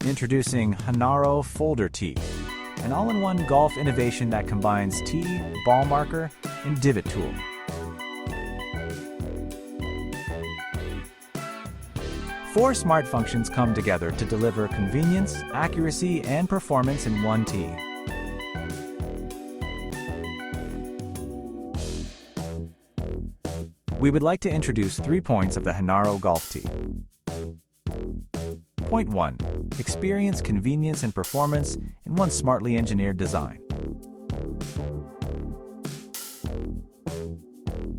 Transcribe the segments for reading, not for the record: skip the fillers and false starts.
Introducing Hanaro Folder Tee, an all-in-one golf innovation that combines tee, ball marker, and divot tool. Four smart functions come together to deliver convenience, accuracy, and performance in one tee. We would like to introduce 3 points of the Hanaro Golf Tee. Point 1. Experience convenience and performance in one smartly engineered design.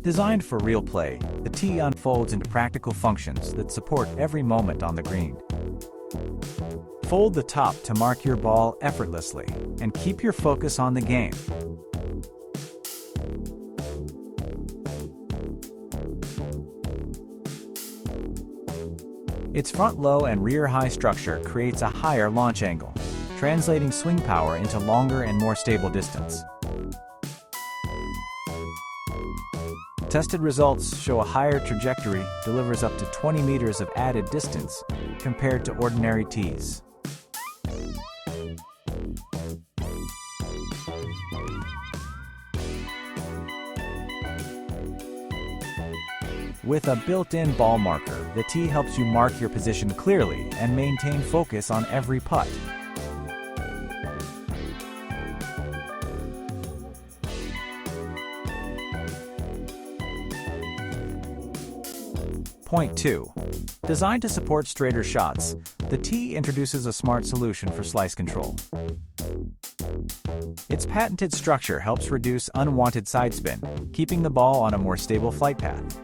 Designed for real play, the tee unfolds into practical functions that support every moment on the green. Fold the top to mark your ball effortlessly and keep your focus on the game. Its front-low and rear-high structure creates a higher launch angle, translating swing power into longer and more stable distance. Tested results show a higher trajectory delivers up to 20 meters of added distance compared to ordinary tees. With a built-in ball marker, the tee helps you mark your position clearly and maintain focus on every putt. Point 2. Designed to support straighter shots, the tee introduces a smart solution for slice control. Its patented structure helps reduce unwanted side spin, keeping the ball on a more stable flight path.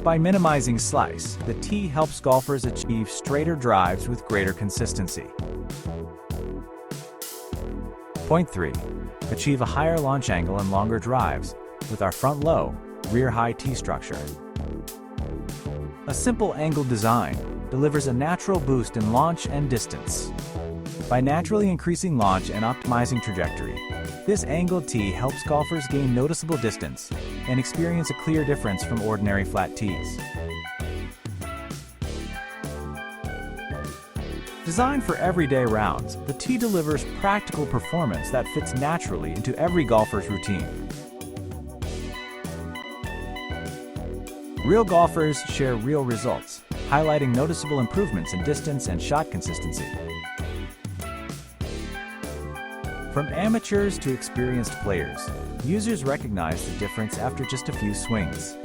By minimizing slice, the tee helps golfers achieve straighter drives with greater consistency. Point 3. Achieve a higher launch angle and longer drives with our front-low, rear-high tee structure. A simple angled design delivers a natural boost in launch and distance. By naturally increasing launch and optimizing trajectory, this angled tee helps golfers gain noticeable distance and experience a clear difference from ordinary flat tees. Designed for everyday rounds, the tee delivers practical performance that fits naturally into every golfer's routine. Real golfers share real results, highlighting noticeable improvements in distance and shot consistency. From amateurs to experienced players, users recognize the difference after just a few swings.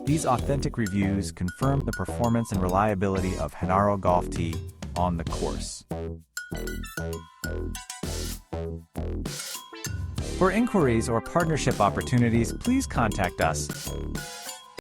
These authentic reviews confirm the performance and reliability of Hanaro Golf Tee on the course. For inquiries or partnership opportunities, please contact us.